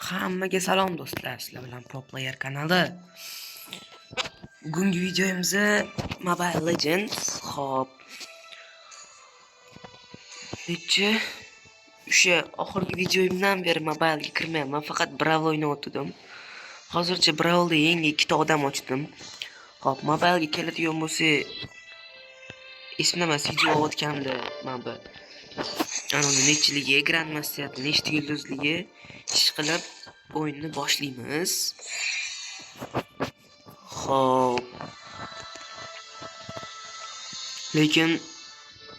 Hammaga salom do'stlar, sizlar bilan Pro Player kanali. Bugungi videoyimizda Mobile Legends. Xo'p. O'sha oxirgi videoyimdan beri Mobile'ga kirmayapman, faqat Brawl o'ynayotgandim. Hozircha Brawl'da yangi ikkita odam ochdim. Xo'p, Mobile'ga keladigan bo'lsa, esimda emas, video olayotganda men bu nechchiligi, Grandmaster, nechta yulduzligi ish qilib o'yinni boshlaymiz. Xo'p. Lekin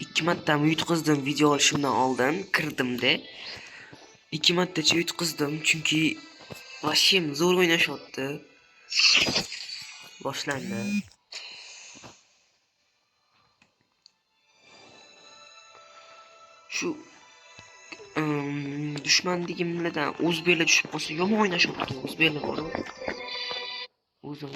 2 marta yutqizdim video olishimdan oldin kirdimda. 2 martacha yutqizdim chunki vashim zo'r o'ynashyapti. Boshlandi. Shu dushmanligimlardan o'zbeklar tushib qolsa yomon o'ynashyapti. O'zbeklar bor. O'zim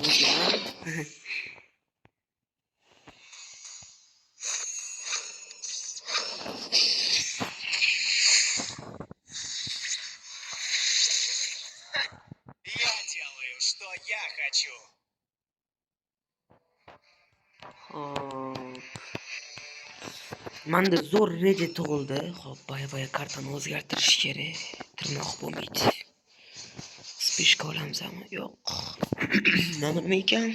Я делаю, что я хочу. Manda zo'r reja tug'ildi. Xo'p, baya kartani o'zgartirish kerak. Tirnoq bo'lmaydi. Spishka olamizmi? Yo'q. Nima ekan?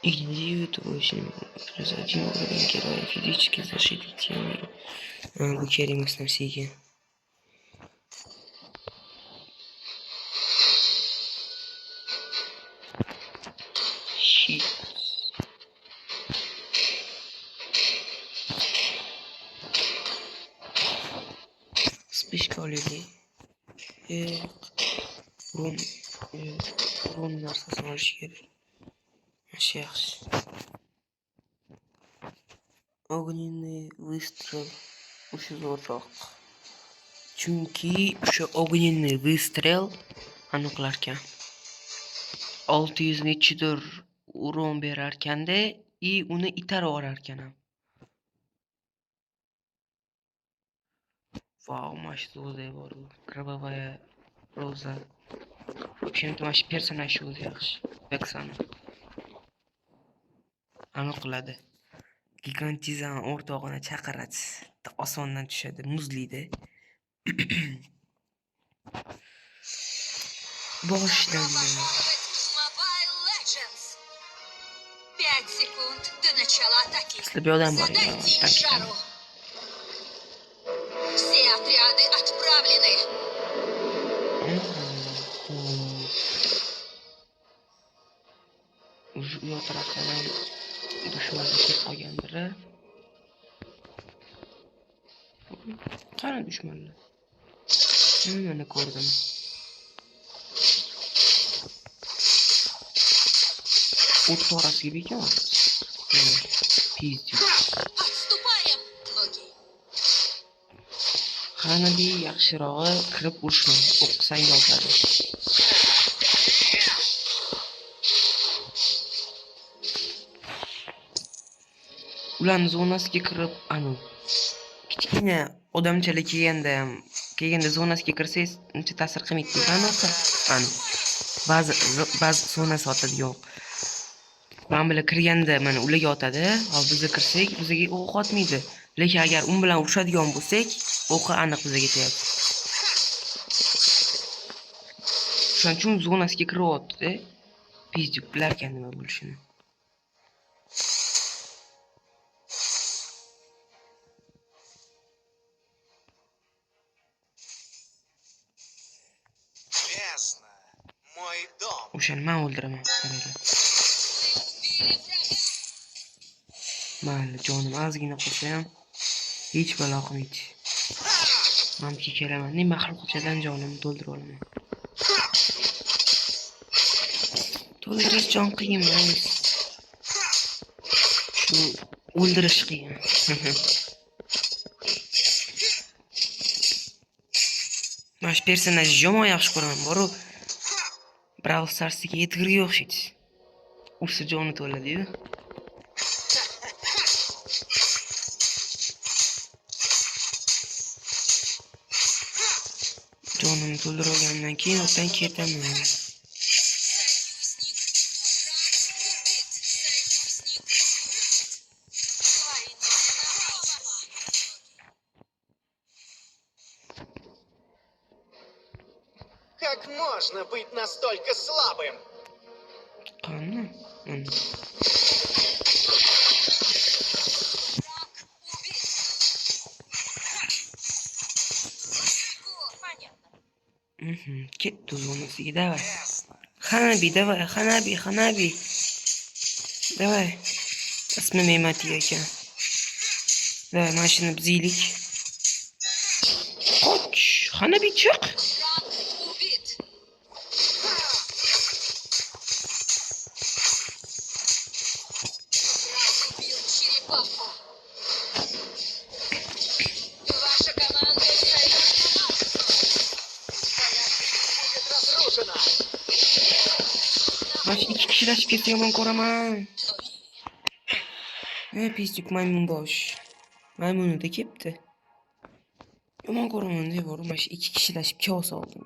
Идиот, очень один уровень героя, физически защитить. Bu kerak narsaga. Shit. Spishka olaylik. Rum narsasini olish kerak. Yaxshi. Огненный выстрел o'sha zo'rroq. Chunki o'sha огненный выстрел aniqlar ekan. 600 nechidir uron berar ekanda, uni itarib olar ekan ham. Vau, mashhur bor u. Kravavaya Roza. Вообще-то mash personaj o'zi yaxshi. Vexana. Aniqladi. Gigantizan o'rtog'ini chaqiradi. Osmondan tushadi, muzliydi. Boshlandi. 5 секунд до начала атаки. Слабый удар, Задайте им жару. Все отряды отправлены. U tarafdan dushmanga kelib qolgan biri. Qani dushmanlar? Mana ko'rdim. O't orasiga ekan. Pizdi. Отступаем. Окей. Qani bi yaxshirog'i kirib urishmi? O'qisang bo'ladi. Ularning zonasiga kirib, kichkina odamchalik kelganda zonasiga kirsangiz uncha ta'sir qilmaydi. Ba'zi zonasi otadigan. Men bilan kirganda mana ularga otadi, hop bizga kirsak, bizga o'q otmaydi. Lekin agar un bilan urishadigan bo'lsak, o'qi aniq bizga ketyapti. Shuning uchun zonasiga kiryapti-da. Pizdik bilar ekan nima bo'lishini. Бездна. Мой дом. O'shani men o'ldiraman, qaranglar. Mayli, jonim ozgina qolsa ham hech balo qilmaydi. Menga kelaman, nima maxluqchadan jonimni to'ldirib olaman. To'ldirish jon qiyin emas. Shu o'ldirish qiyin. Mash personaj yomon yaxshi ko'raman, boru Brawl Stars'dagi Edgarga o'xshaydi. Ursa joni to'ladi-yu. Jonimni to'ldirib olgandan keyin o'tdan ketaman. Как можно быть настолько слабым? Qani? Mana. Ketdi zonasiga, давай. Hanabi, давай, Hanabi. Давай. Ismi Memati ekan. Давай, mashina biziylik. Qoch, Hanabi chiq. Ваша команда разрушена. Mana ikki kishilashib ketsa yomon ko'raman. Pislik maymun bosh. Maymunida kepti. Yomon ko'raman deb bor, mana shu ikki kishilashib chaos oldim.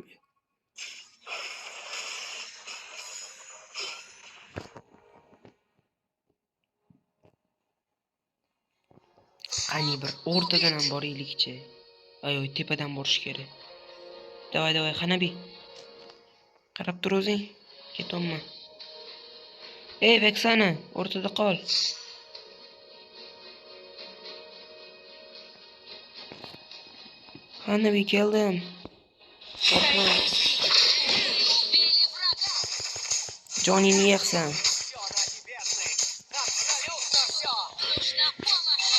Qani bir o'rtadan ham boraylikchi. Ayoy, tepadan borish kerak. Davay, Hanabi. Qarab tur o'zing. Ketonma. Ey, Vexana, o'rtada qol. Hanabi keldim. Qo'rqma. Joningni yeysan. Все ради бездны. Абсолютно все. Нужна помощь.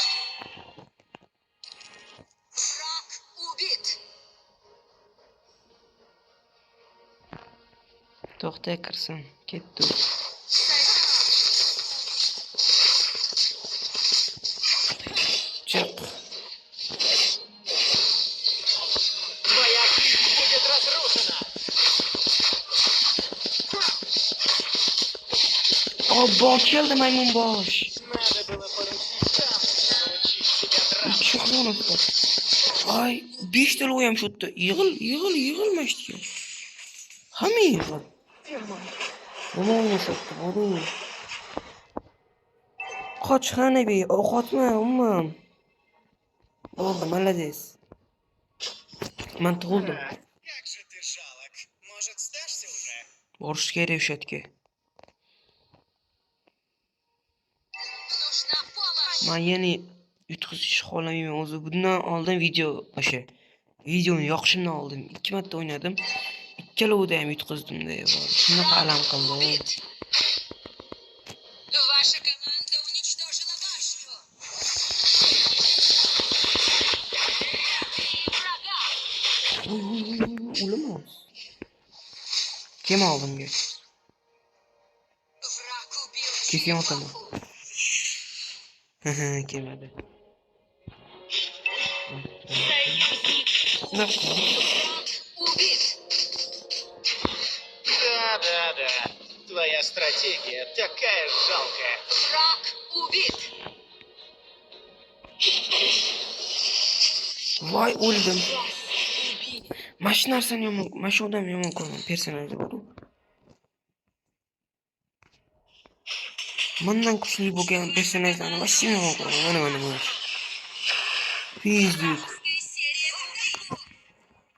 Враг убит. To'xta, kirsin. Ketdi. Chiq. Твоя жизнь будет разрушена. Obbo, keldi maymun bosh. Надо было поручить сам, научить себя драться. Chuqurlikda. Voy, 5 ta ham shu yerda. Yig'ilmasdi. Hamma yig'il. Nima o'ynashyapti, boru? Qoch, Hanabi, ovqatma, umuman. Bo'ldi, молодец. Men tug'ildim. Как же ты жалок. Может, сдашься уже? Borish kerak o'sha yerga. Нужна помощь. Men yana yutqizish xohlamayman o'zi. Bundan oldin o'sha videoni yoqishimdan oldin 2 marta o'ynadim. Ikkalovida ham yutqizdim deb. Shunaqa alam qildi. Ваша команда уничтожила башню. Врага. O'lmas. Kim oldimga? Враг убил Kesgan otaman. черепаху. Kelmadi. Враг убит. Да. Твоя стратегия такая жалкая. Враг убит. Voy, o'ldim. Mana shu narsani yomon, mana shu odam yomon ko'raman, personaj bor. Mendan kuchli bo'lgan personajlarni vashim yomon ko'raman. Mana. Pizdik.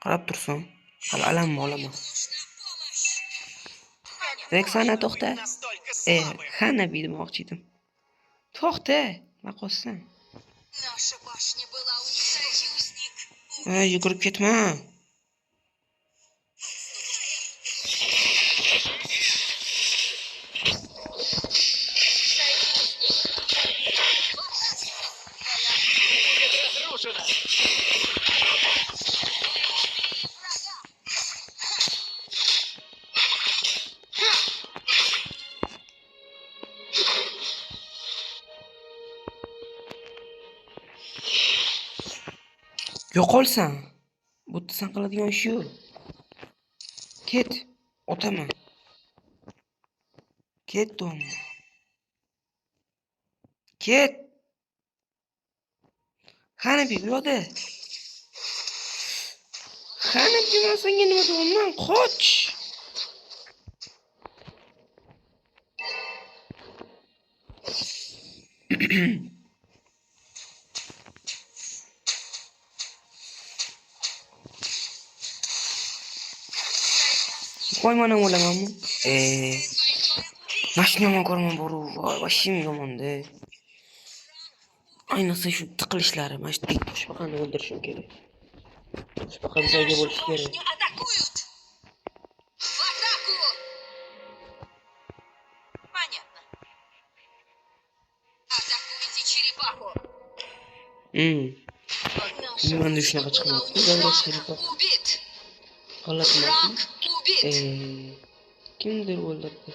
Qarab tursin. Hali alamni olaman. Vexana, to'xta. Hanabi demoqchi edim. To'xta, naqossan. Наша башня была уничтожена. Yugurib ketma. Разрушена. Yo'qolsan. Bu san qiladigan shu. Ket, otaman. Ket, dom. Ket. Hanabi, bu yoqda. Qani men senga nima deyapman? Qoch. Qo'y mana o'lamanmi? Mashina yomon ko'raman boru. Voy, vashim yomon-da. Ayniqsa shu tiqilishlari, mana shu toshbaqani o'ldirishim kerak. Toshbaqa bizga bo'lishi kerak. Башню атакуют! В атаку! Понятно. Атакуйте черепаху! Наша Nima башня shunaqa была chiqmayapti? уничтожена. Убит! Враг убит! Kimdir o'ldirdi?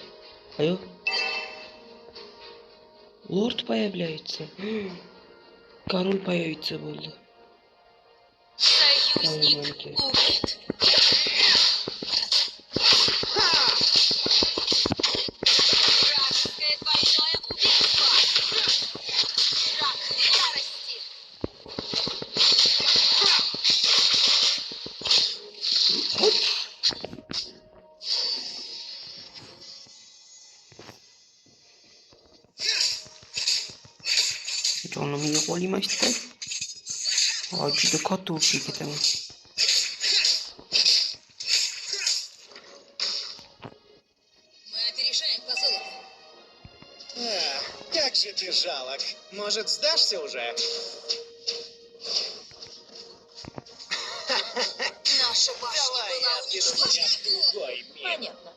Ayo. Lord появляется. Король появится bo'ldi. Союзник убит! Вражеское двойное убийство! Враг в ярости! Jonimga qo'ymasdi. Voy, juda katta urishga ketaman. Мы опережаем по золоту. Как же ты жалок. Может, сдашься уже? Наша башня Давай была я отведу тебя в уничтожена. другой мир. Понятно.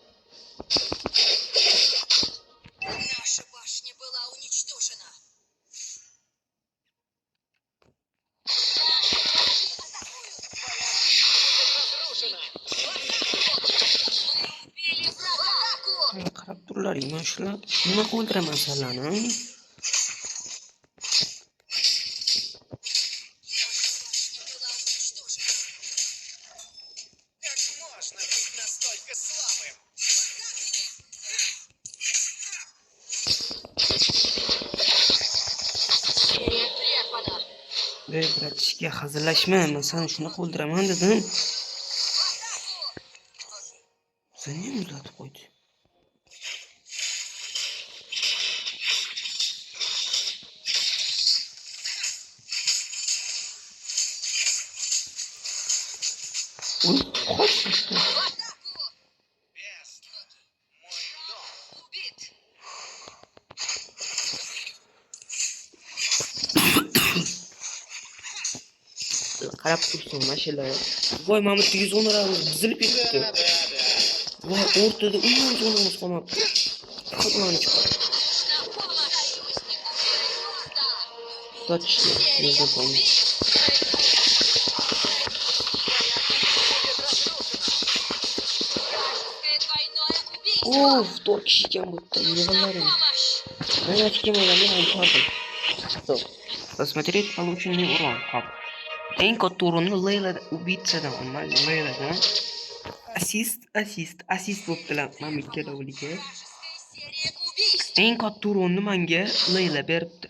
Наша башня была уничтожена. Разрушена. Убили врага. В атаку! Qarab turlar, yoshlar. Nima o'ldiraman sizlarni? Наша башня была уничтожена. Как можно быть настолько слабым? Серия прервана. Ey, bratishga hazillashma. Men seni shunaqa o'ldiraman dedim. В атаку! Seni ham uzatib qo'ydi. Uy, qochdi. В атаку! Бест. Мой дом. Убит! Qarab tursin mashinalar. Voy, mana bu 110 ra buzilib ketdi. Да-да-да. Voy, o'rtada umuman jonimiz qolmabdi. Faqat ularni chiqardi. На помощь! Союзнику Феррионда! Точно, нужно помнить. Вражеское двойное убийство! Of, 4 kishi ekan bu yerda. Нужна Yig'inlarim. помощь! Men kim ekanligini unutdim. Stop. Посмотреть полученный урон. Hop. Eng katta urunni Leylada убийцаdan olman. Leyladan. Assist bo'ptilar. Mana ikkalovligi. Вражеская серия убийств! Eng katta urunni menga Leyla beribdi.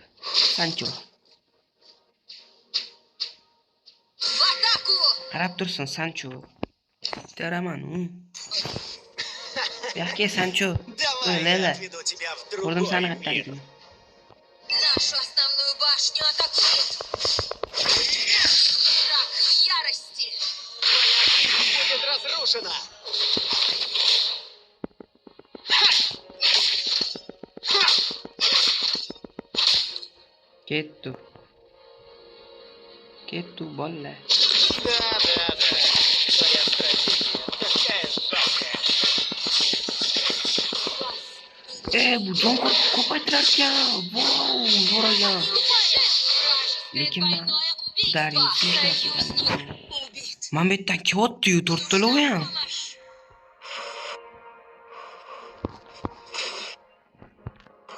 Sancho. В атаку! Qarab tursin Sancho. Teraman. Yaxshi Sancho. Давай Leyla. я отведу тебя в Ko'rdim другой seni мир. qayerdaligini. Нашу основную башню атакуют! Враг в ярости! Твоя жизнь будет разрушена. Kettu. Kettu bolla. Да-да-да. Твоя стратегия такая жалкая. Bu jon ko'paytirar ekan. Wow, zo'ragan. Lekin men Dariusni ishlashgan. Убит! Mana bu yerdan kelyapti-yu, to'rttalovi ham. Помощь!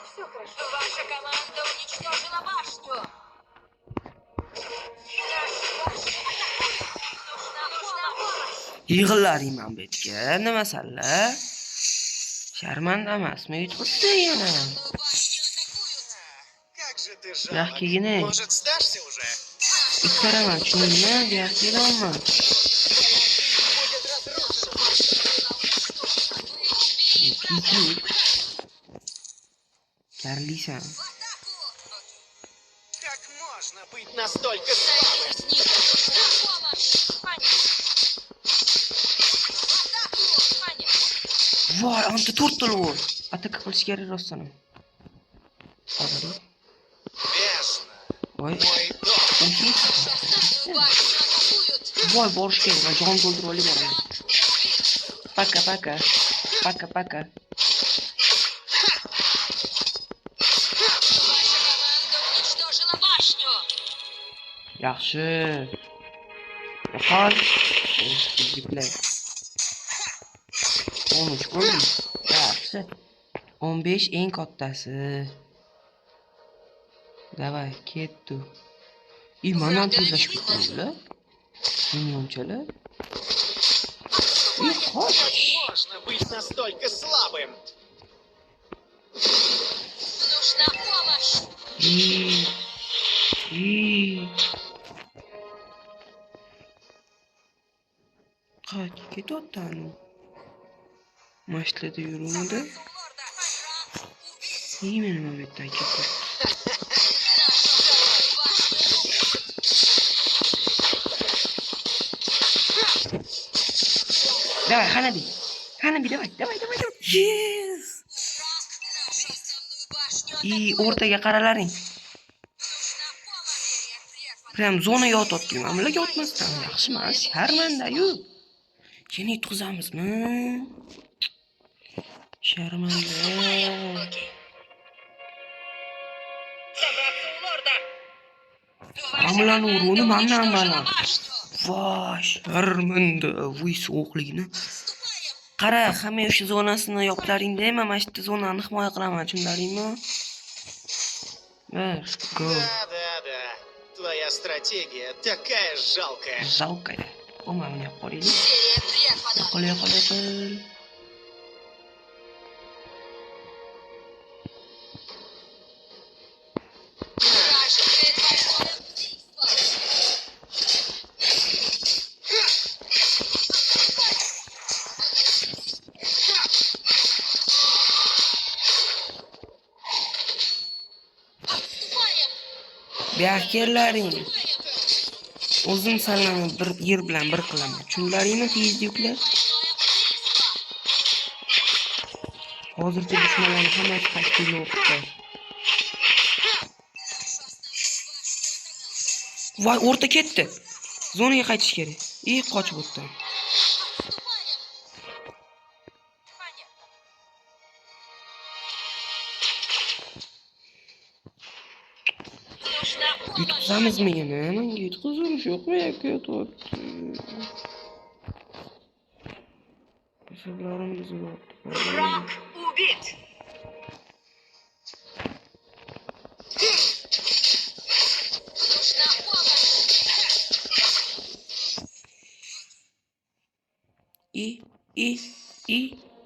Все хорошо. Ваша команда уничтожила башню! Наша башня атакует! Нужна помощь! Yig'inlaring mana bu yerga. Nima masala? Sharmanda emasmi? Hech qilsa yana. Основную башню атакуют! Как же ты Yaxshigina. жалок. Может, сдашься уже? Ikkaraman, tushundingmi? Yaxshi kelolman. Твоя жизнь Pizduk. Garliysan. Как можно быть настолько слабым? Союзник, нужна помощь. Понятно. Атаку. Понятно. Voy, anta to'rttala. Ataka qilish kerak rostdan. Hozir. Бесно. Voy. Мой дом. Основную башню атакуют. Voy, borish kerak. Man jon to'ldirib olib boraman. Paka paka. Paka paka. Ваша команда уничтожила башню. Yaxshi. Yo'qol. Yuklar. 13 bo'ldi. Yaxshi. 15 eng kattasi. Davay, ketdi. Mana tezlashib ketdilar. Minyonchalar. Как можно быть настолько слабым? Нужна помощь. Qayerga ketyapti anu? Mashtlada yuruvdi. Meni nima bu yerdan ketdi? Давай, Ханаби. Ханаби, давай. Yes! Нашу основную башню И атакуют. o'rtaga qaralaring. Нужна помощь. Prям zona yotyapti. Mamlaga yotmasdan. Yaxshi emas, sharmanda-yu. Yana yutqizamizmi? Sharmanda. Собраться у лорда. Mamlan uruni mamlan Уничтожила mana. башню. Voy, sharmanda. Voy sovuqligini. Qara, hamma o'sha zonasini yoplaringda, men mana shu zonani himoya qilaman, tushunlaringmi? Ver, go. Да. Твоя стратегия такая жалкая. Жалкая. Oma meni qo'yaylik. Серия прервана. Qil. Вражеское двойное убийство. Отступаем. Beakerlaring. O'zim salani bir yer bilan bir qilaman. Tushunlaringmi, fizduklar? Hozircha dushmanlarning hammasi tashkil o'qdi. Voy, o'rta ketdi. Zonaga qaytish kerak. Qochib o'tdi. Yutqizamizmi yana? Menga yutqizilish yo'qmi yoki yo'qmi? Hisoblarim buzilyapti. Враг убит. Нужна помощь. I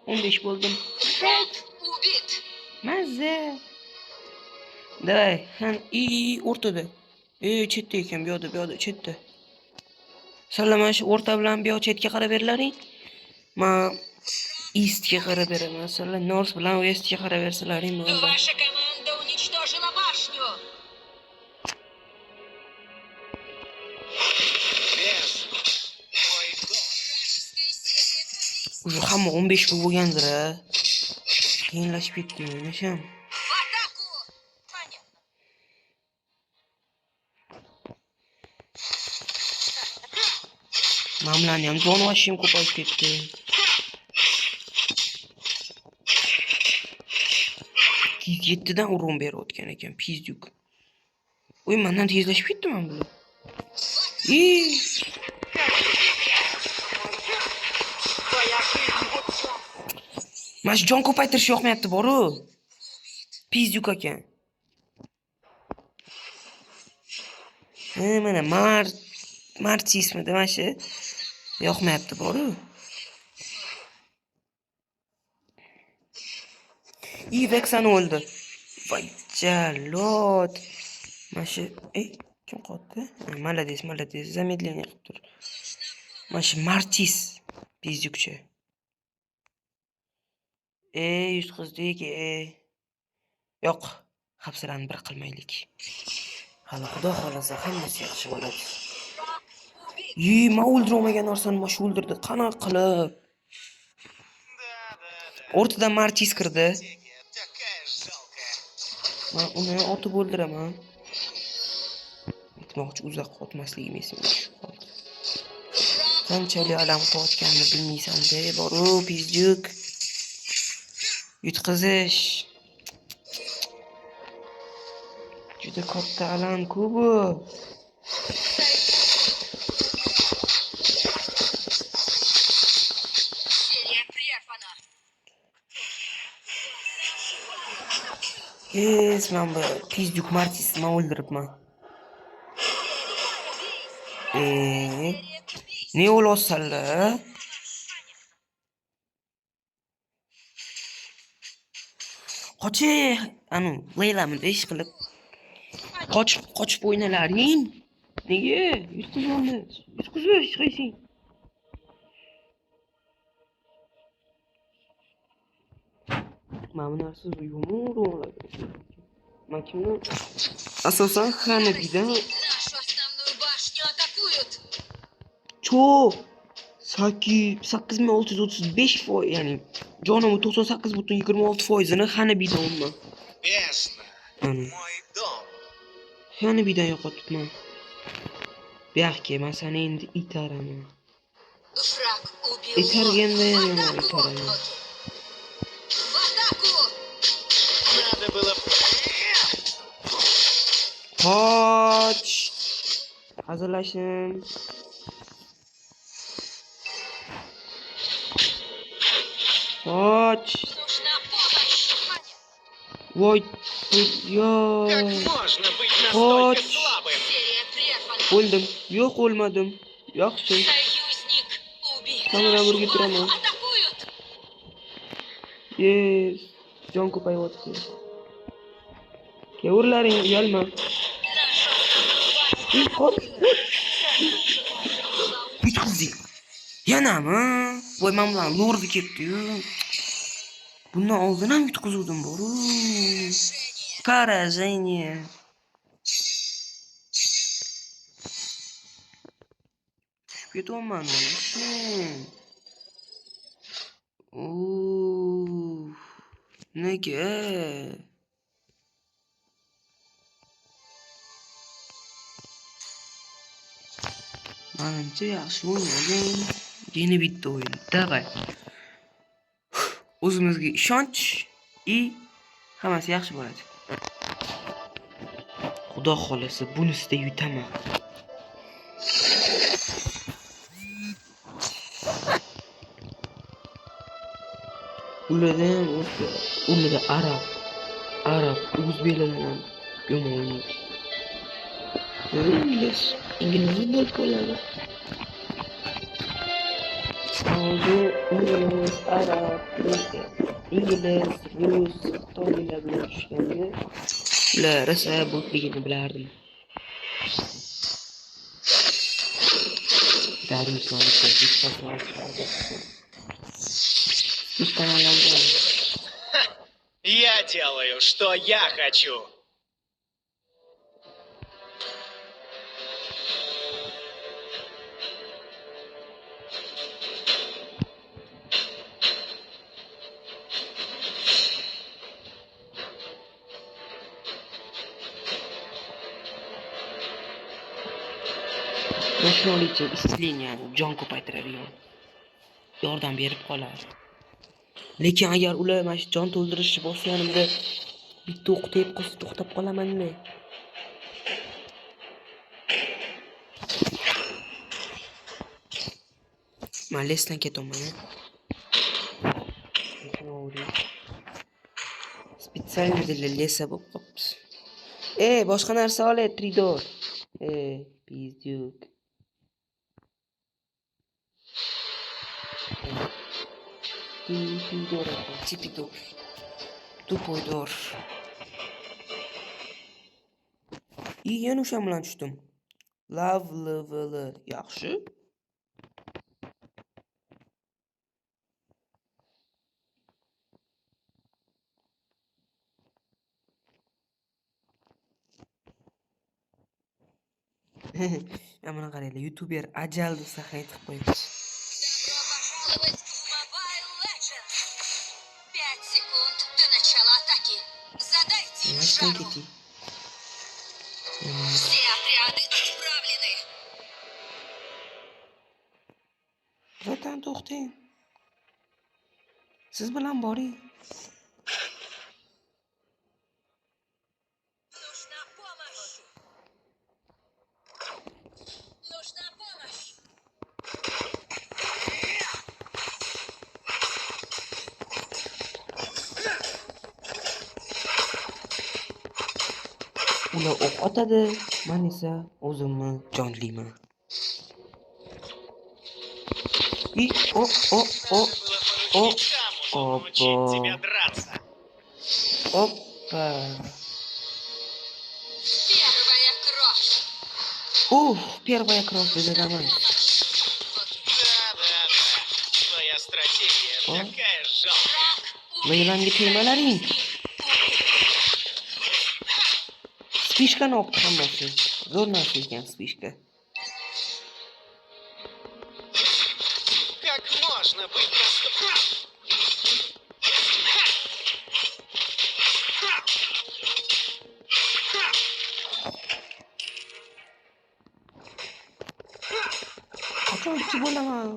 15 bo'ldim. Враг убит. Mazza. Davay, han o'rtada. Chetda ekan, bu yoqda, chetda. Sallama shu o'rta bilan bu yoq chetga qarab berlaring. Men eastga qarab beraman. Sizlar north bilan westga qarab bersalaring bo'ldi. Ваша команда уничтожила башню. Бесно. Мой дом. Уже hamma 15 bo'lgandir-a. Qiyinlashib ketdi menasham. В атаку. Понятно. Mamlarni ham jon vashim ko'payib ketdi. Yettidan urun berayotgan ekan, pizduk. Voy, mendan tezlashib ketdim bular. Твоя жизнь вот так. Mana shu jon ko'paytirish yoqmayapti, boru. Pizduk ekan. Mana martismi mana shu. Yoqmayapti, boru. Vexan o'ldi. Voy, jalot. Mana shu, kim qotdi? Malades, zamedlение qilib tur. Mana shu Martis pizdukchi. Yutqizdik. Yo'q, hafsalani bir qilmaylik. Hali xudo xolasa hammasi yaxshi bo'ladi. Men o'ldirolmagan narsani mana shu o'ldirdi. Qanaqa qilib? Да-да-да. O'rtadan Martis kirdi. Стратегия такая жалкая. Men uni otib o'ldiraman. Aytmoqchi, uzoqqa otmasligim esimga tushib qoldi. Qanchalik alam qilayotganini bilmaysan-da, boru pizjuk. Yutqizish. Juda katta alam-ku bu. Серия прервана. Men bu pizjuk Martisni o'ldiribman. Ne o'lossanlar? Qochi, Leylamni ish qilib qochib o'ynalaring. Nega? Yutqizolmas. Yutqizma hech qaysi. Mana bu narsa yomon o'ladi. Men kimni asosan Hanabidan Нашу основную башню атакуют. Cho 8635%, ya'ni jonim 98.26%ni Hanabidan olman. Бездна. Ana, Мой дом. Hanabidan yo'qotibman. Buyoqqa men seni endi itaraman. Враг убил. Itarganda ham В yomon атаку! itaraman. В атаку! Надо было... Qoch! Hazırlaşın. Qoch! Нужна помощь! Voy, yo. Как можно быть настолько Хоть. слабым? Серия прервана. O'ldim. Yo'q, o'lmadim. Yaxshi. Союзник убит. Kamera Нашу burga turaman. базу атакуют. Yes. Jon ko'payyapti. Keurlaring, uyalma. Нашу основную башню Qoch. атакуют. Yutqizdik. Yanami? Voy, men bilan lordi ketdi-yu. Bundan oldin ham yutqizuvdim boru. Поражение. Tushib ketyapman shu. Nega? Menimcha yaxshi o'ynadim. Yana bitta o'yin. Davay. O'zimizga ishonch hammasi yaxshi bo'ladi. Xudo xolasa bunisida yutaman. Ularda ham ularda arab, o'zbeklardan ham yomon o'ynaydi. İngilizce bol bo'ladi. Hozir ingliz, arab, ingliz, rus, xitoylar bilan tushganda ular rosa bo'lligini bilardim. Dariuslarni ko'rib qoldim. Я делаю, что я хочу. Mashinalikcha исцеление jon ko'paytiradigan yordam berib qoladi. Lekin agar ular mana shu jon to'ldirishni boshlaganimda bitta o'q tegib qolsa to'xtab qolaman-da. Men lesdan ketaman. Специально для lesa bo'lib qopti. Boshqa narsa olet, Tridor. Pizduk. Tupidor. Tupoydor. Yana o'sha bilan tushdim. Love. Yaxshi. Mana qaranglar, youtuber ajal desa aytib qo'yamiz. Добро пожаловать в Mobile Legends! 5 секунд до начала атаки. Задайте им Nashdan жару. keting. Все отряды отправлены. Vatan to'xtang. Siz bilan boring. Нужна помощь. Нужна помощь. Ular o'q otadi, men esa o'zimni jonliyman. И о, о, Надо было поручить Камусу научить тебя опа. драться. Опа. Первая кровь. Ух, первая кровь бездомой. Да-да-да. Твоя стратегия О. такая жалкая. Laylangi tegmalaring. Spishkani o'qdi hammasi. Zo'r narsa ekan spishka. Как можно быть настолько... Qachon ikki bo'laman?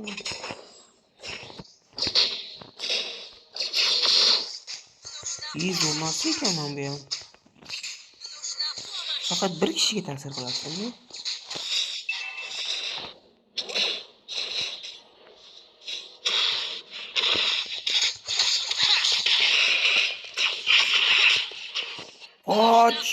Zo'r narsa ekan mana bu ham. Faqat bir kishiga ta'sir qiladi. Qoch!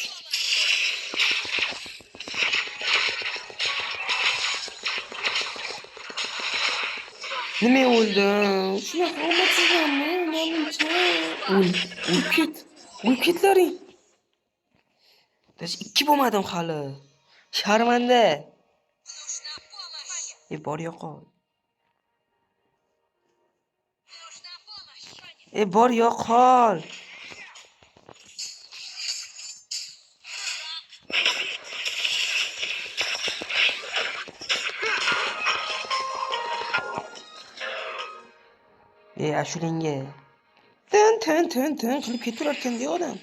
Nima o'ldim? Shunaqa omadsizmanmi? Menimcha. O'lib ket. O'lib ketlaring. Dash 2 bo'lmadim hali. Sharmanda. Нужна помощь. Bor yo'qol. Нужна помощь. Bor yo'qol. Ashulinga. Tin qilib ketaverarkan-da odam.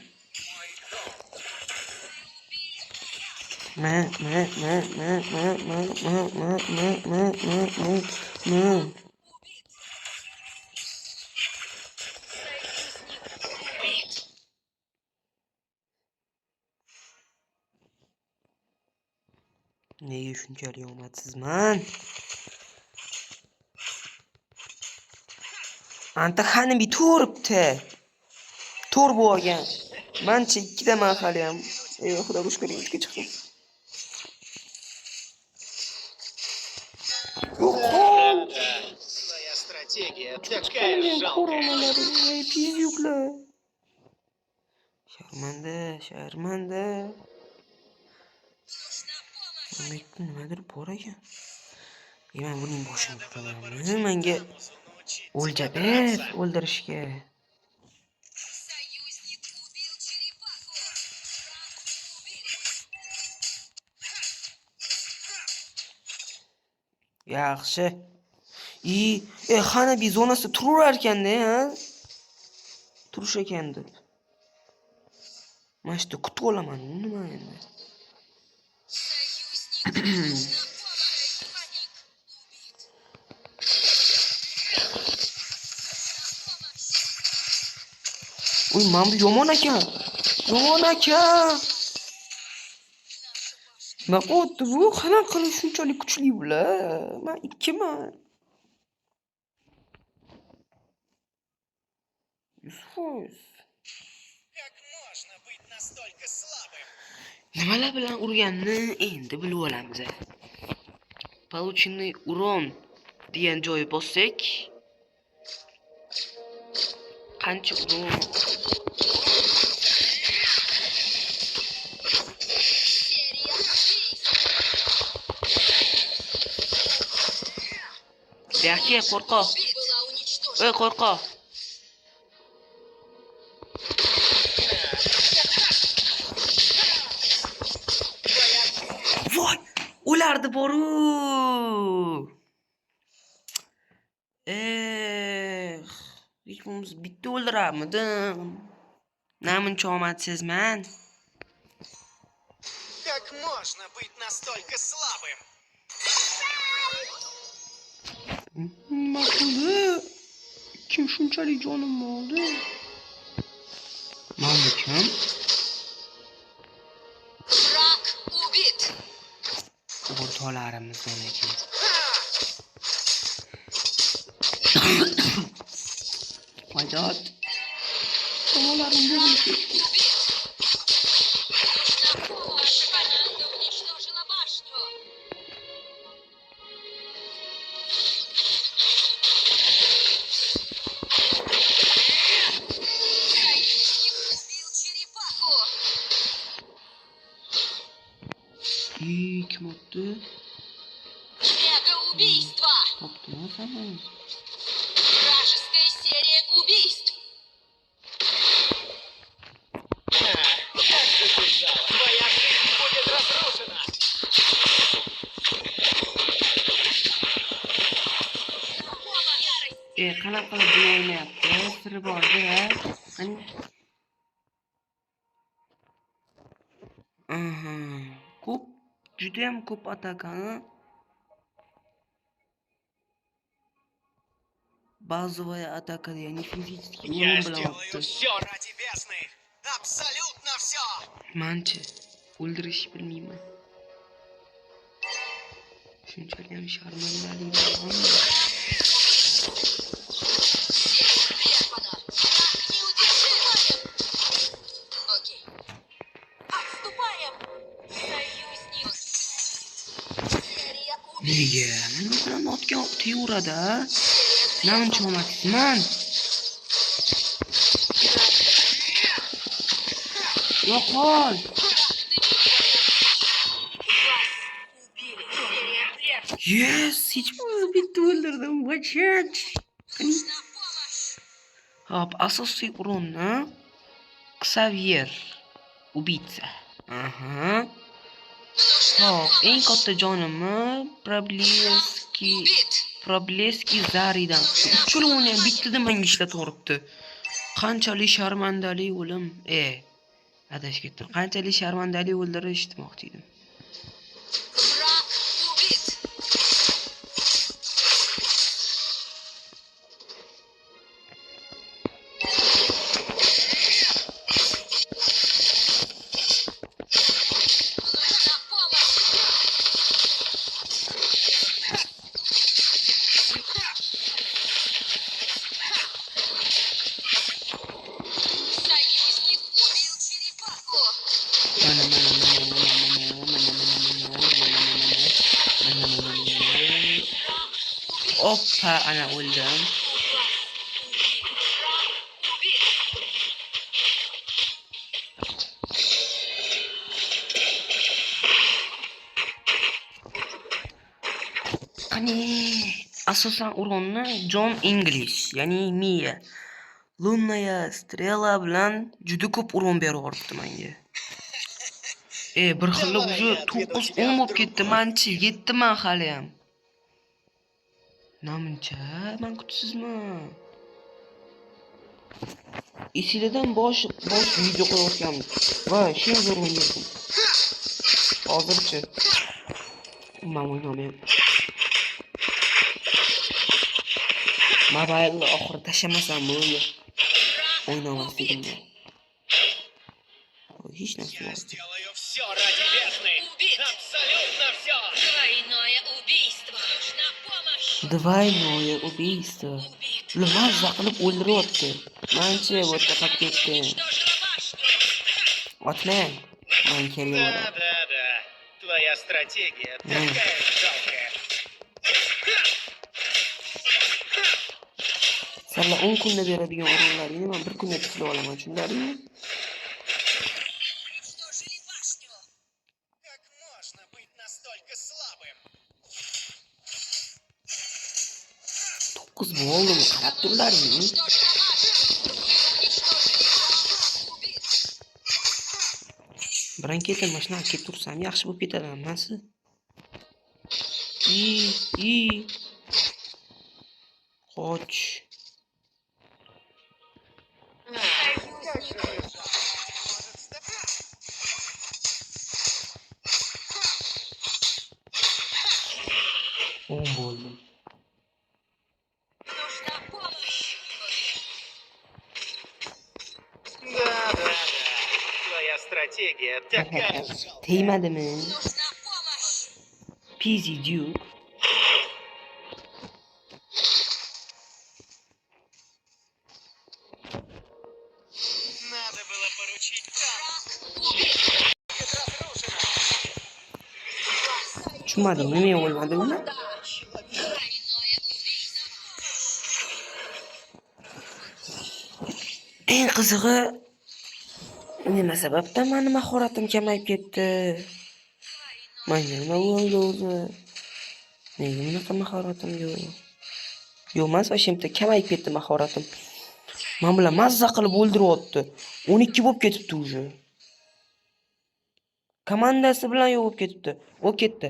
Nega shunchalik omadsizman? Anta qani bir turibdi. To'r bo'lgan. Mancha 2 daman hali ham. Ey xudoga shukr, 3 ga chiqdim. Yo'qol. Да-да. Твоя стратегия такая жалкая. Ey pizyuklar. Sharmanda. Nimadir bor ekan. Men buning boshini tutaman. Menga o'lja ber o'ldirishga. Союзник убил черепаху. Убили. Yaxshi. Qani bir zonasida turar ekan-da, ha? Turish ekan deb. Mana shu kutib olaman, nima endi? Союзник нужна помощь. Паник. Убит. Uy, men bu yomon ekan. Nima qildi bu? Qanaqa qilib shunchalik kuchli bular? Men 2man. Yusuf. Как можно быть настолько слабым? Nimalar bilan urganni endi bilib olamiz. Полученный урон degan joyi bossak, qancha urun? Серия убийств. Yaxshi, qo'rqoq. Была уничтожена. Qo'rqoq. Voy, dardi boru. Hech bo'lmasa bitta o'ldirammidim. Namuncha omadsizman. Как можно быть настолько слабым? Nima qildi? Kim shunchalik jonimni oldi? Mana kim? Враг убит. O'rtoqlarimizdan ekan. Hayot. Tomolarim bo'ldi. Наша команда уничтожила башню. Союзник убил черепаху. Kim otdi? Мега-убийство. Topdimi sana? Вражеская серия убийств. Как же ты жал! Твоя жизнь будет разрушена! Qanaqa qilib buni o'ynayapti? Siri borda, qani? Ko'p, juda ham ko'p atakani. Базовая атака, ya'ni fizический Я o'yin bilan сделаю o'tdi. все ради Бездны! Абсолютно все! Manchi o'ldirish bilmayman. Shunchalik ham sharmandalik bo'lganmi? Прервано. Враг неудержимаем. Окей. Отступаем. Союзник. Серия убийств. Nega? Men bilan otgan teyurada. Серия Namuncha omadsizman. Yo'qol. Yes, hech bo'lmasa bitta o'ldirdim. Vachach. Нужна помощь. Hop, asosiy urunni Xavier убийца. Aha. Нужна Hop, eng помощь. katta jonimni Убит. Probleski Zaridan. Uchlovni ham bittada menga ishlataveribdi. Qanchalik sharmandali o'lim. Adashib ketdim. Qanchalik sharmandali o'ldirish demoqchi edim. Враг убит. Нужна помощь. Союзник убил черепаху. Oppa, ana o'ldim. Убит. Qani, asosan urunni John English, ya'ni Mia Lunaya Strela bilan juda ko'p urun beraveribdi menga. Bir xilli o'zi 9-10 bo'lib ketdi, manchi 7 man hali ham. Namuncha, men kuchsizman. Esingizdan bosh video qo'yayotganmiz. Va shu zo'rlayapman. Hozircha men o'ynamayapman. Mobilni oxiri tashlamasam bo'ldi. O'ynamasligimda. Hech narsa Я yo'q. сделаю все ради Бездны! Убит. Абсолютно все! Двойное убийство. Нужна помощь. Двойное убийство. Убит. Mazza qilib o'ldiryapti. Manchi bu yerda qolib ketdi. Уничтожила башню. Otmang. Men kelaverdim. Да-да-да. Твоя стратегия такая жалкая. Sizlar 10 kunda beradigan o'rinlaringni men 1 kunda tiklab olaman, tushundingmi? Уничтожили башню. Как можно быть настолько слабым? 9 bo'ldimi? Qarab turlaringmi? Уничтожила башню. Уничтожили башню. Убит. Birin ketin mashina olib kelib tursam yaxshi bo'lib ketadi hammasi. İyi. Qoch. Bo'ldim. Нужна помощь. Да. Твоя стратегия такая же жалкая. Tegmadimi? Нужна помощь. Peasy Duke. Надо было поручить Танос. Убит. Будет разрушено. Tushunmadim, nimaga bo'lmadi uni? Тройное убийство. Eng qizig'i nima sababdan meni mahoratim kamayib ketdi? Menga nima bo'ldi o'zi? Nega bunaqa mahoratim yo'q? Yo'q, emas, vashimda kamayib ketdi mahoratim. Men bilan mazza qilib o'ldiryapti. 12 bo'lib ketibdi уже. Komandasi bilan yo'q bo'lib ketibdi. O ketdi.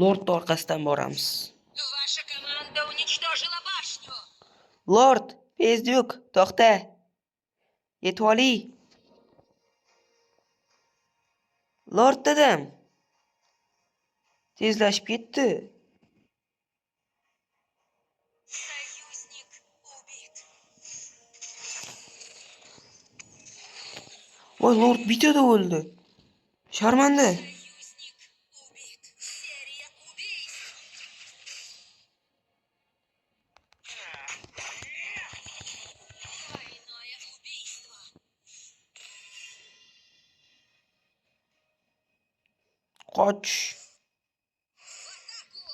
Lord orqasidan boramiz. Ваша команда уничтожила башню. Lord, Pezduk, to'xta. Yetib oling. Lord dedim. Tezlashib ketdi. Союзник убит. Voy, Lord bitada o'ldi. Sharmanda. Союзник убит. Серия убийств. Тройное убийство. Qoch. В атаку.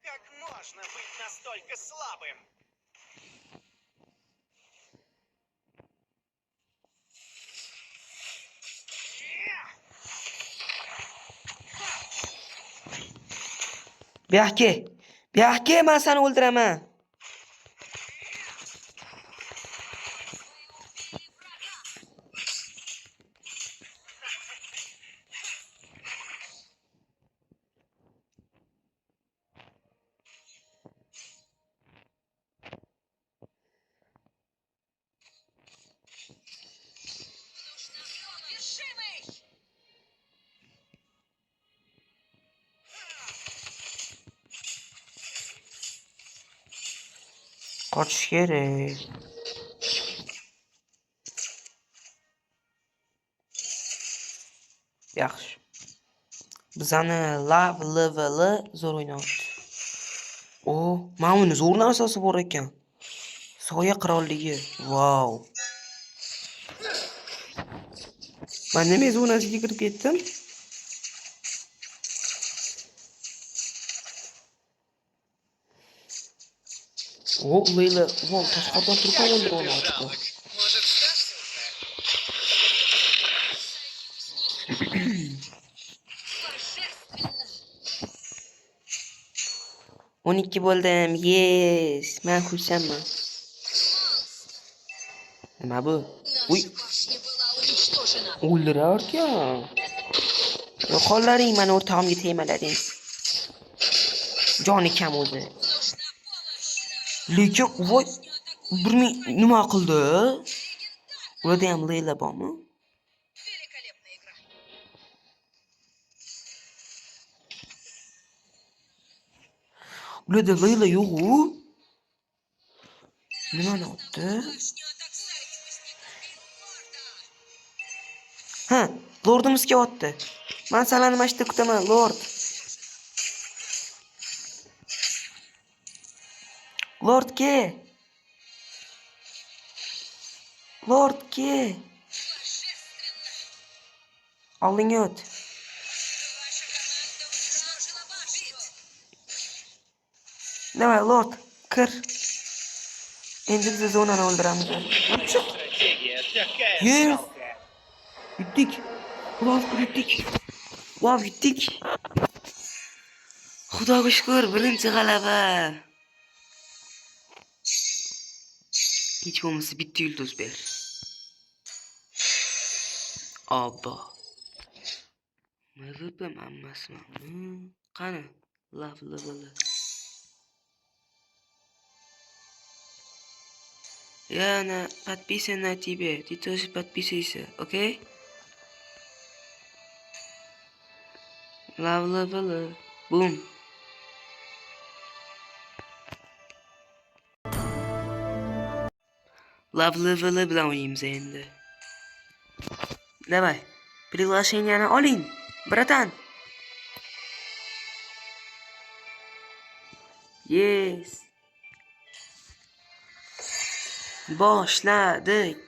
Как можно быть настолько слабым? Bu yoqqa, men seni o'ldiraman. Убили врага. Нужна неудержимый. Qochish kerak. Yaxshi. Bizani leveli zo'r o'ynayapti. O, mana buni zo'r narsasi bor ekan. Soya qirolligi. Vau. Men nima zonasiga kirib ketdim? O, Leyla, vau, tashqaridan turib ham o'ldiryapti. Жалок. Может, сдашься уже? Божественно. 12 bo'ldim. Yes, men xursandman. Nima bu? Uy, Наша башня была уничтожена. o'ldirarkan. Yo'qollaring, meni o'rtog'imga tegmalaring. Joni kam o'zi. Нужна помощь. Lekin voy, bir ming nima qildi? Ularda ham Leyla bormi? Великолепная игра. Ularda Leyla yo'q-ku. Nimani otdi? Башню атакуют. Ha, Lordimizga otdi. Men salani mashta kutaman, Lord. Lord ke. Lord ke. Oldinga o't. Ваша команда уничтожила башню. Давай, Lord, kir. Endi biz zonani o'ldiramiz. Chiq. Стратегия такая Yes. жалкая. Yutdik. Lord, yutdik. Wow, yutdik. Xudoga shukr, birinchi g'alaba. Hech bo'lmasa bitta yulduz ber. Obbo. Mızıpım ammasman. Qani? Leveli. Yana подписывайся на тебе. Ты тоже подписывайся, окей? Leveli. Boom. Leveli bilan o'ynaymiz endi. Давай. Приглашениeni oling, bratan. Yes. Boshladik.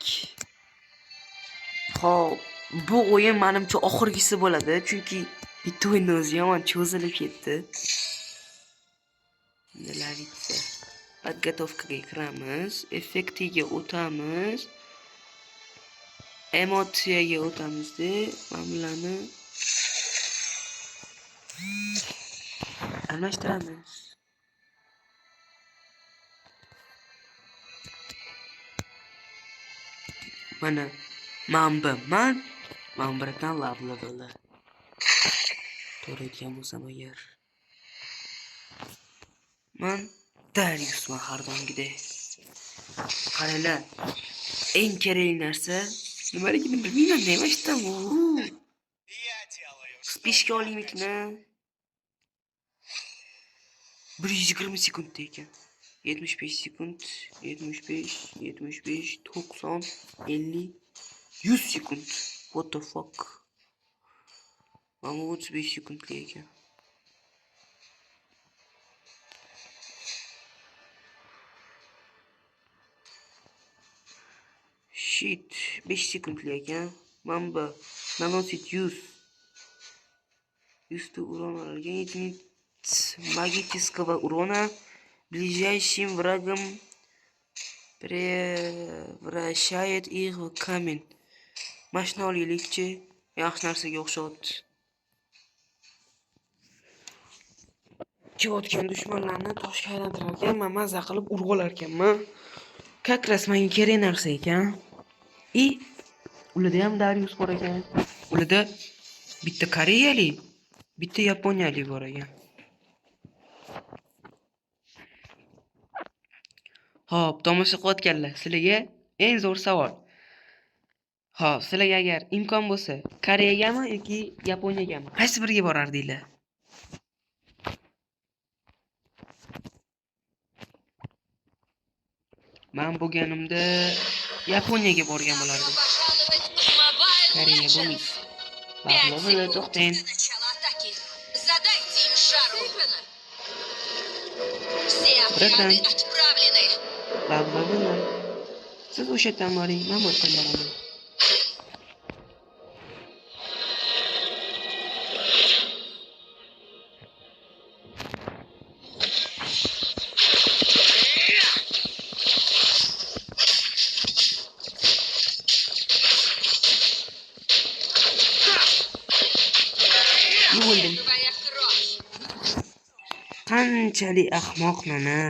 Xo'p, bu o'yin menimcha oxirgisi bo'ladi, chunki bitta o'yinni o'zi yomon cho'zilib ketdi. Lavitsa. Подготовкаga kiramiz, effektiga o'tamiz. Emotsiyaga o'tamizda, mana bularni almashtiramiz. Mana man birdan leveli. To'g'ri aytgan bo'lsam agar. Man Dariusman har doimgidek. Qaranglar. Eng kerakli narsa nimaligini bilmayman, nima ishdan bu? Spishga olaylikmi? 120 sekundda ekan. 75 sekund, 75, 90, 50, 100 sekund. What the fuck? Mana 35 sekundlik ekan. Shit, 5 sekundlik ekan. Mana nanosit 100. 100 урона. Единиц магического урона ближайшим врагом превращает их в камень. Mashina olaylikchi. Yaxshi narsaga o'xshayapti. Kelayotgan dushmanlarni toshga aylantirar ekan, men maza qilib urg'olar ekanman. Как раз menga kerak narsa ekan. Ularda ham Darius bor ekan. Ularda bitta koreyalik, bitta yaponiyalik bor ekan. Xo'p, tomosha qilayotganlar, sizlarga eng zo'r savol. Xo'p, sizlarga agar imkon bo'lsa, Koreyagami yoki Yaponiyagami? Qaysi biriga borardinglar? Men bo'lganimda Yaponiyaga borgan bo'lardim. Koreya bo'lmaydi. Leveli to'xtang. Задайте им жару. Все Bratан. отряды отправлены. Leveli. Siz o'sha yerdan boring, men bu yerdan boraman. Yuvildim. Твоя кровь. Qanchalik ahmoqman a.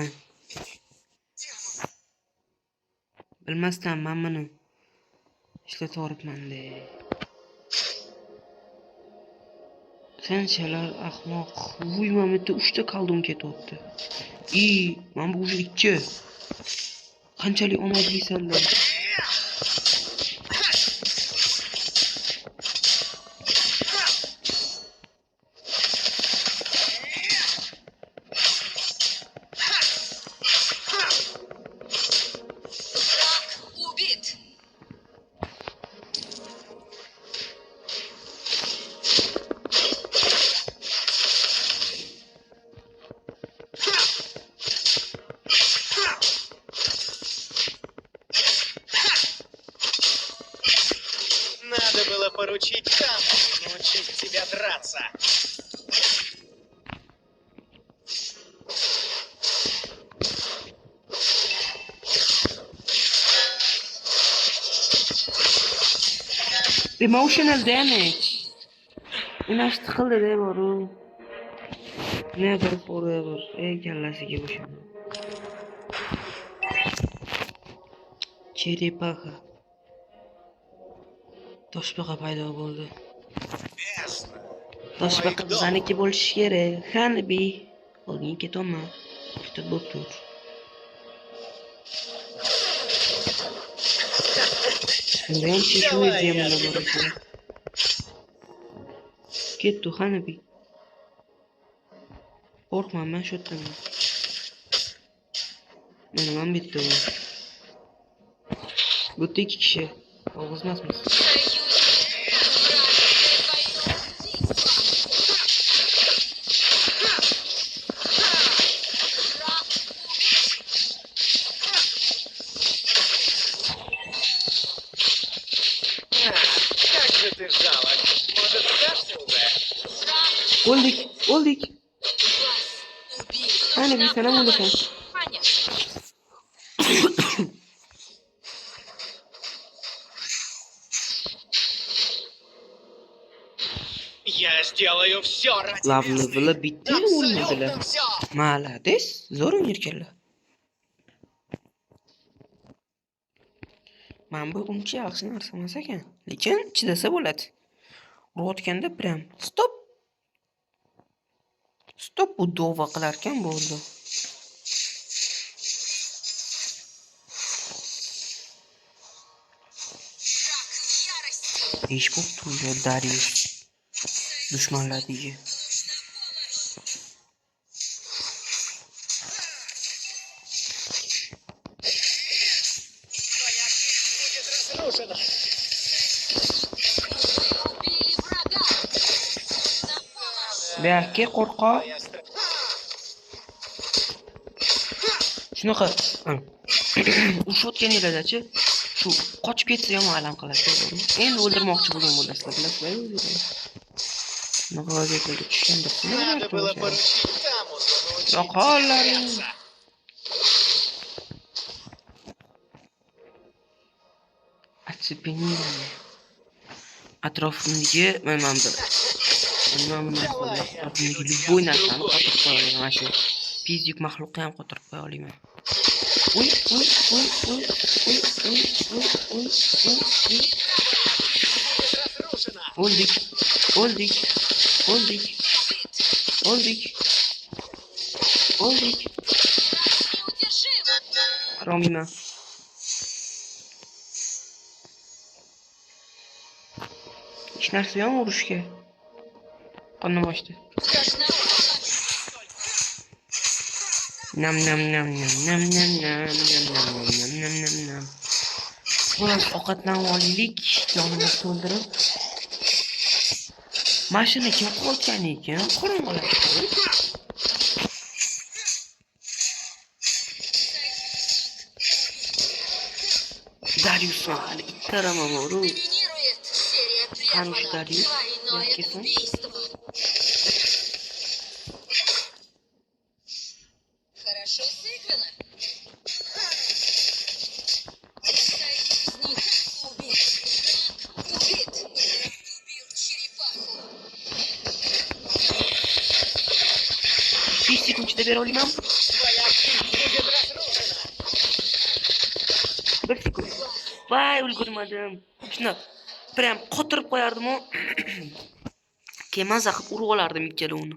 Bilmasdan men buni ishlataveribman-da. Qanchalar ahmoq. Vuy, men bitta 3 ta kaldum ketyapti. Men bu уже 2. Qanchalik omadlisanlar. Убит. Надо было поручить Каму научить тебя драться. Emotional damage. Unash tiqildi-da boru. Never forever. Kallasiga o'shani. Черепаха. Toshbaqa paydo bo'ldi. Ясно. Toshbaqa bizaniki bo'lishi kerak. Qani oldinga ketaman. Bitta bo'p tur. Birinchi shu zemunda bor ekan. Ketdi qani Qo'rqman men shu yerdan. Mana men bitta. Bu ikki kishi. Og'izmasmiz. Как же ты жалок. Может, сдашься уже? O'ldik. Qani sanam o'lasan. Я сделаю все ради Lavli Весны. villa bitti o'lmadilar. Абсолютно все. Malades, zo'r o'ynarkanlar. Men bu uncha yaxshi narsa emas ekan, lekin chidasa bo'ladi. Urayotganda prям stop. Stop bu dova qilar ekan bo'ldi. Ish bo'pti u Darius. Dushmanlar deydi. Твоя жизнь будет разрушена. Убили врага. На помощь. Buyoqqa qo'rqoq. Твоя стра- Shunaqa urushayotganinglarda-chi, shu qochib ketsa yomon alam qiladi. Endi o'ldirmoqchi bo'lgan bo'lasizlar, bilasizlar. Bunaqa vaziyatlarga tushganda Надо было поручить Тамусу научиться Yo'qollaring. бояться. Оцепенение. Atrofimdagi mana bu любой narsani qotirib qo'ya olaman. Mana shu fizik maxluqni ham qotirib qo'ya olaman. Uy. Разрушена. O'ldik. Неудержим. Romima. Hech narsa yo'q urushga. Qonun boshdi. Страшно. Nam. Biroz ovqatlanib olaylik, jonimizni to'ldirib. Mashina kim qo'ygan ekan? Qorong'ilashdi. Darius hali ikkarama bor-u. Доминирует серия Qani прервана. Darius? Двойное Yakkasan? убийство. Хорошо сыграно. Союзник убит. Убил черепаху. 5 sekund ichida bera olaman. Твоя жизнь будет разрушена. 1 sekund. Voy, ulgurmadim. Shuni prям qotirib qo'yardim-ku. Keyin maza qilib urib olardim ikkalovini.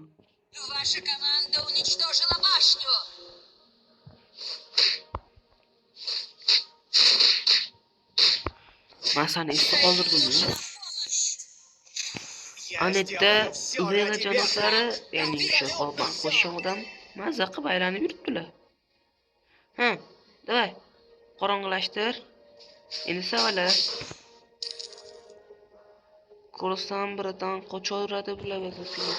Ваша команда уничтожила башню. Masani esda qoldirdim. Я Anetda сделаю все Uzayna ради janoblari, Весны. ya'ni o'sha qo'rqoq qo'shgan odam maza qilib aylanib yuribdilar. Ha, davay. Qorong'ilashtir. Endi savala. Ko'rsam biridan qochaveradi bular asosiga.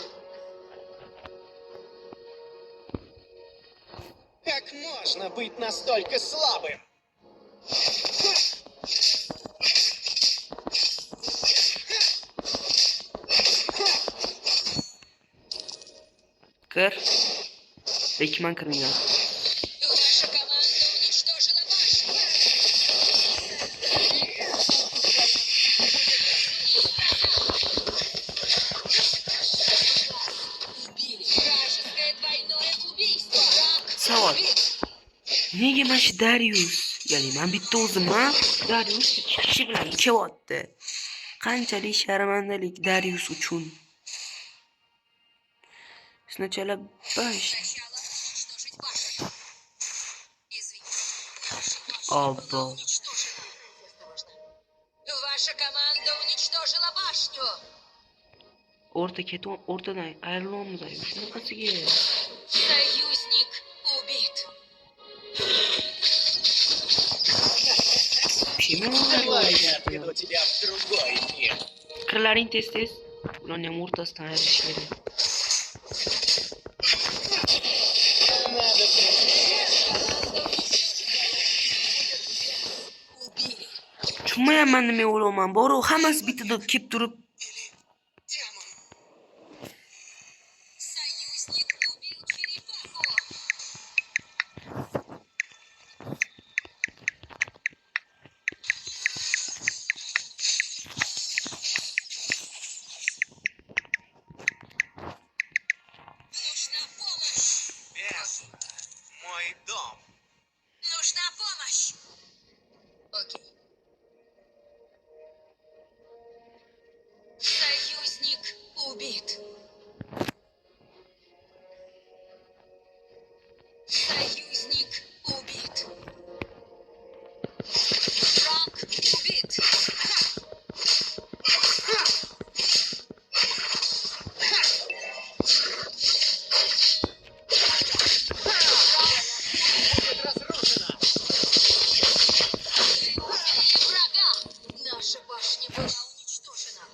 Как можно быть настолько слабым? Kir. Bekman kirmayman. Ваша команда уничтожила башню. Убили. Вражеское двойное убийство. Savol. Nega mana shu Darius, ya'ni men bitta o'zimman, Darius ikki kishi bilan ichyapti. Qanchalik sharmandalik Darius uchun. Сначала баш. Сначала уничтожить башню. Извини. Наша башня Опа. была уничтожена. Осторожно. Ваша команда уничтожила башню. O'rtadan ayrilamiz ayo. Shunaqasiga. Союзник убит. Давай я отведу тебя в другой мир. Kirlaring tez. Ularni ham o'rtasidan ayirish kerak. Надо Убили. Tushunmayapman nima o'ylayman. Boru hammasi bitta kelib turib. Союзник убил черепаху. Нужна помощь. Бездна. Мой дом. Нужна помощь. Окей. Союзник убит. Союзник убит. Враг убит. Будет разрушена. Убили врага. Наша башня была уничтожена.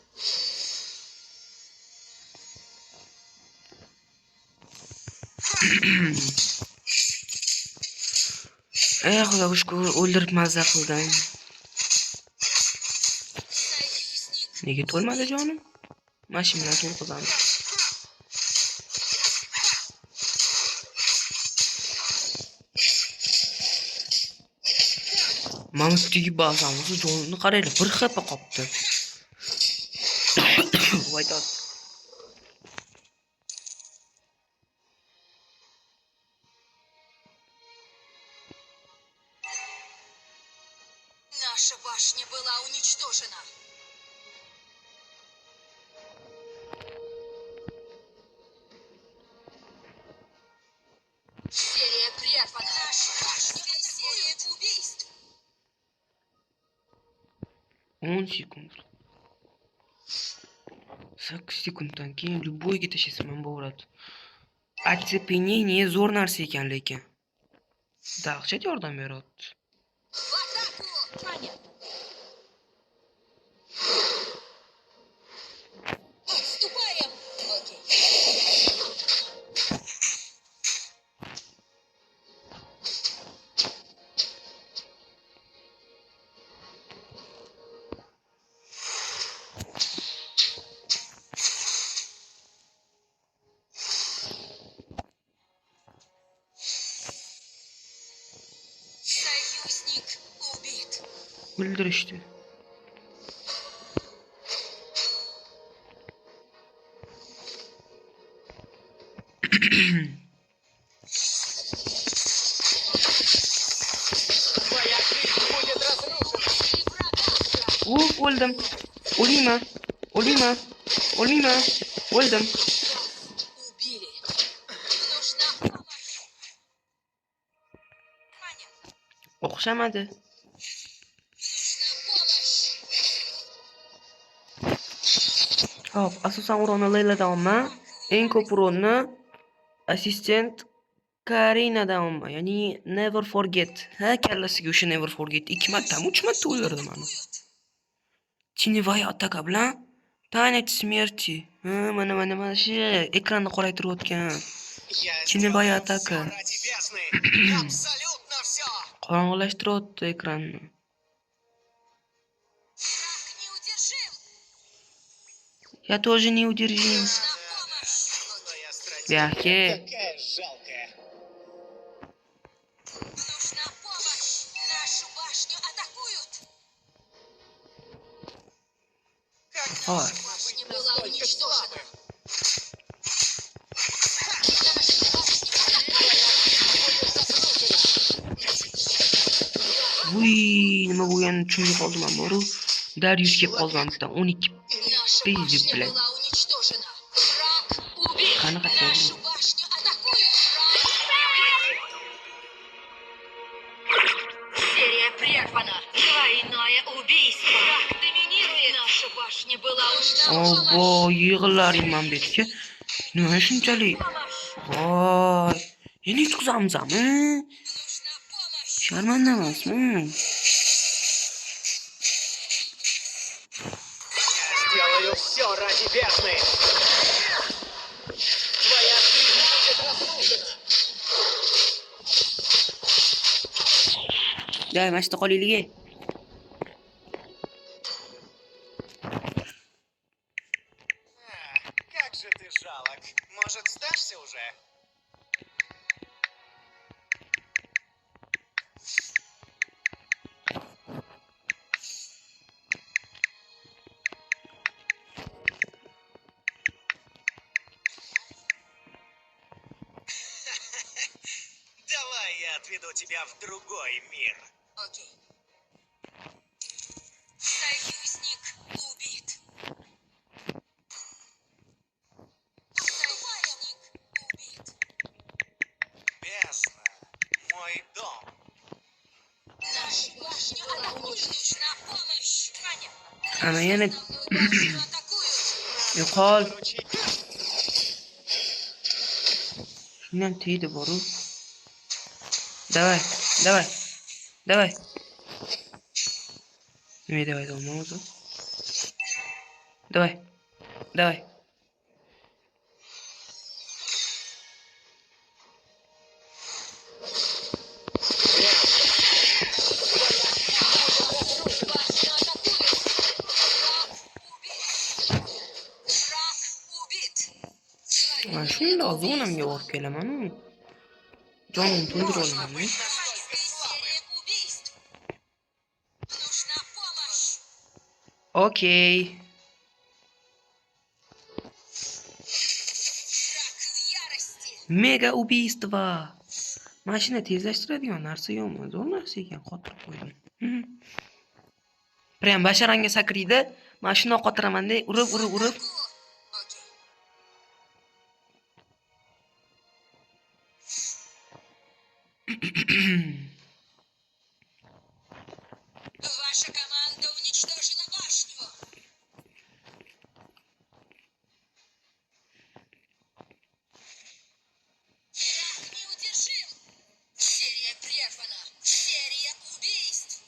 Xudoga shukr, o'ldirib mazza qildim. Союзник Nega to'lmadi jonim? Mashinadan to'lqizamiz. Mamutdagi ba'zan o'zi jonini qaraylik, bir xapa qopti. Voy dod. Наша башня была уничтожена. Серия прервана. Наша башня серия убийств. 10 sekund. 8 sekunddan keyin любойga tashlasam ham bo'ladi. Оцепенение zo'r narsa ekan lekin. Dahshat yordam beradi. В атаку! Понятно. Отступаем! Окей. Союзник убит. O'ldirishdi. Твоя жизнь будет разрушена. Убили врага. O'ldim. O'liyman. O'liyman. O'liyman. O'ldim. Убили. Нужна помощь. Понятно. O'xshamadi. Нужна помощь. Hop, asosan uronni Layladan olman. Eng ko'p uronni assistent Karinadan olman. Ya'ni Never Forget. Ha, kallasiga o'sha Never Forget 2 marta, 3 marta o'ldirdim mana. Теневая атака bilan Tanec смерти. Ha, mana shu ekranni qoraytirayotgan. Я Теневая сделаю атака. всё ради бездны. Абсолютно все. Qorong'ilashtiryapti ekranni. Враг неудержим. Я тоже не удержим. Нужна помощь. Твоя Yaxshi. стратегия такая жалкая. Нужна помощь. Нашу башню атакуют. Как Ой. Башня была настолько уничтожена. слабым? Нашу башню атакуют. Vuy, nima bo'lganini tushunmay qoldim men boru. Darius kelib qolgan bitta 12. Наша Пиздец, башня блядь. была уничтожена. Враг убит. Qanaqa Нашу bo'ldi? башню yig'illaring man betga. Nima shunchalik? Voy. Yana yutqizamizmi? Нужна помощь. Sharmanda emasmi? Сделаю все ради бездны. Твоя жизнь будет разрушена. Давай, mashta qolaylik. Как же ты жалок. Может, сдашься уже? Давай я отведу тебя в другой мир. Окей. Союзник убит. Союзник убит. Бездна. Мой дом. Наша башня атакует. Нужна помощь. Понятно. Ana yana Основную башню атакуют. yo'qol. Поручить. Shundan tegdi boru. Давай, давай. Давай. Nima давай deyapman o'zi? Давай. Давай. Башню атакуют. Враг убит. Mana shunda zonamga borib kelaman-ku. Jonimni to'ldirib olaman. Серия убийств. Нужна помощь. Okey. Враг в ярости. Mega убийство. Mashina tezlashtiradigan narsa yo'qmi? Zo'r narsa ekan, qotirib qo'ydim. Prям basharangga sakraydi. Mashina qotiraman-da, urib. Окей. Ваша команда уничтожила башню. Враг неудержим. Серия прервана. Серия убийств.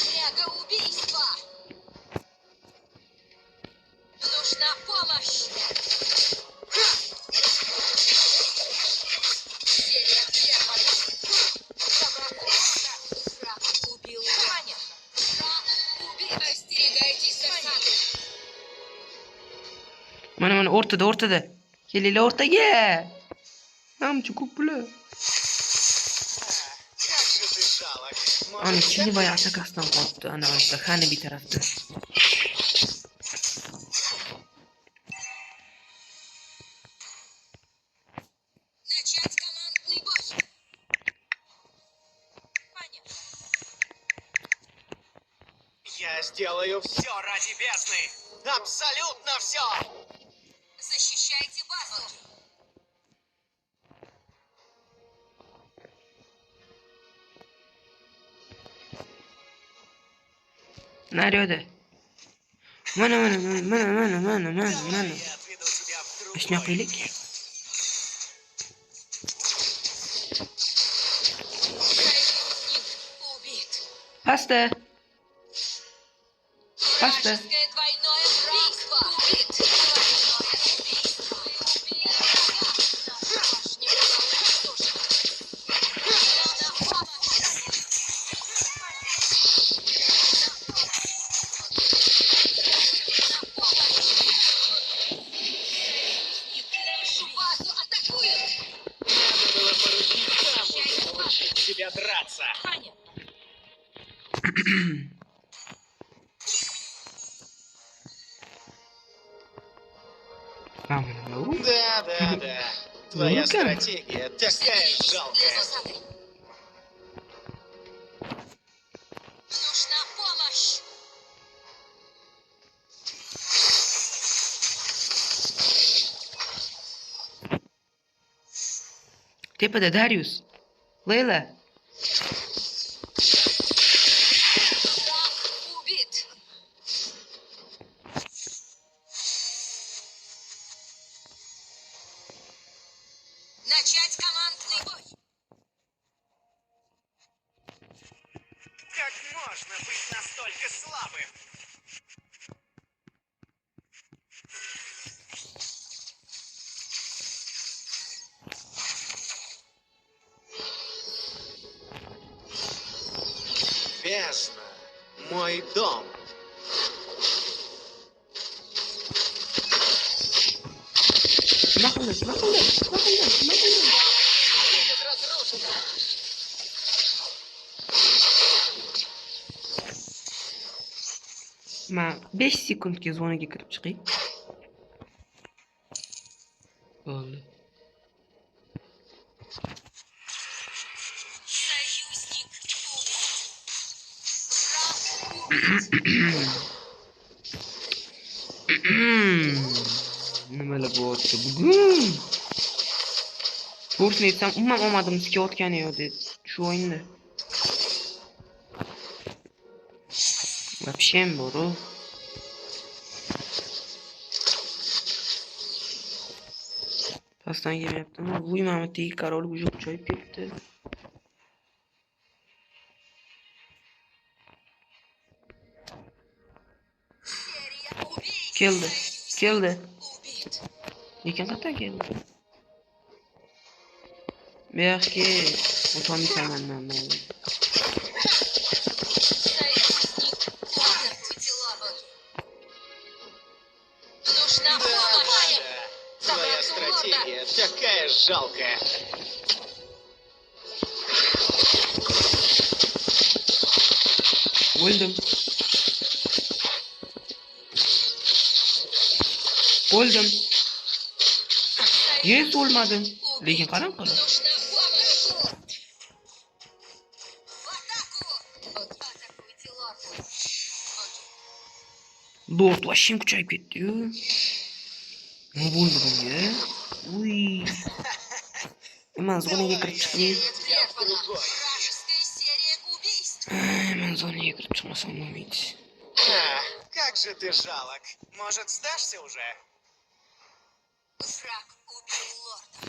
Мега убийство. Нужна помощь. Серия прервана. Враг убил. Понятно. Враг убил. Остерегайтесь засады. Mana o'rtada. Kelinglar o'rtaga. Namchi ko'p bular. Как же ты жалок. Ana Может, chini boya atakasidan qolibdi. Ana orada, xani bir tarafda. Начать командный бой. Понятно. я сделаю все ради бездны. Абсолютно все. Защищайте базу. Naryoda. Mana. Давай Mana. я отведу тебя в другой Shunday qilaylik. мир. Союзник убит. Pasta. Pasta. Вражеское двойное убийство. Убит. Двойное убийство. Убили врага. Наша башня была уничтожена. Нужна помощь. Нужна помощь. Нашу базу атакуют. Надо было поручить самому научить тебя драться. Понятно. Mana. Да. Твоя Ну-ка. стратегия такая Для жалкая. засады. Нужна помощь. Tepada Darius. Layla. мой дом. Nima qildi? Nima qildi? Nima qildi? Nima qildi? Будет разрушена. Men 5 sekundga zonaga kirib chiqay. Bo'ldi. Союзник убит. Nimalar bo'lyapti bugun? To'g'risini aytsam, umuman omadim sikayotgani yo'q dedi. Shu o'yinda. Вообще bor-u. Pastdan kelmayaptimi? Vuy, mana tegi korol уже kuchayib ketdi. Серия убийств. Keldi. Keldi. Убит. Lekin qayerdan keldi? Bu yoqqa o'tolmaysan mendan. Союзник умер. Тела боги. Нужна помощь. Твоя Собраться у лорда. стратегия такая жалкая. O'ldim. O'ldim. Yes, o'lmadim. Lekin qarang qilib. Нужна помощь. В атаку. Атакуйте лорда. Lord vashim kuchayib ketdi-yu. Nima bo'ldi bunga? Uy. Men zonaga kirib chiqay. Вражеская серия убийств. Men zonaga kirib chiqmasam bo'lmaydi. Как же ты жалок. Может, сдашься уже? Враг убил лорда.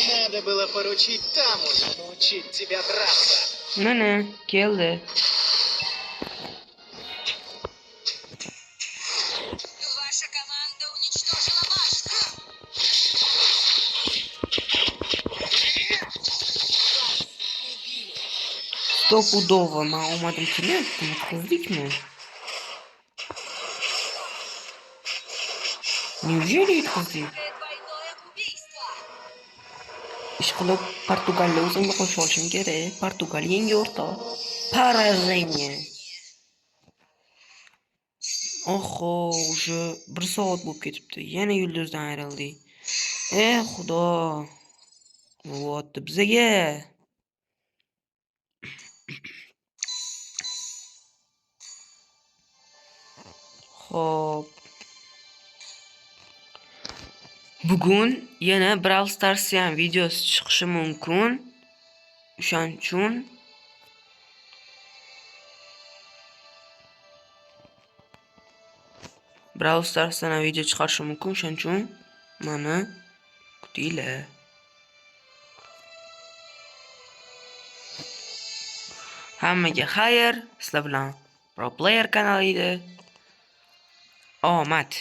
Надо было поручить тому же научить тебя драться. Mana, keldi. Ваша команда уничтожила башню. Stopudova men omadim kelyaptimi? Qizdikmi? Неужели yutqazdik? Двойное убийство. Ishqilib Portugaliya o'zimga qo'shib olishim kerak. Portugaliya yangi o'rtoq. Поражение. Oho, уже 1 soat bo'lib ketibdi. Yana yulduzdan ayrildik. Xudo. Nima bo'lyapti bizaga? Xo'p. Bugun yana Brawl Stars ham videosi chiqishi mumkin. O'shaning uchun Brawl Starsdan ham video chiqarishi mumkin. O'shaning uchun mana kutinglar. Hammaga xayr, sizlar bilan Pro Player kanali edi. Omad.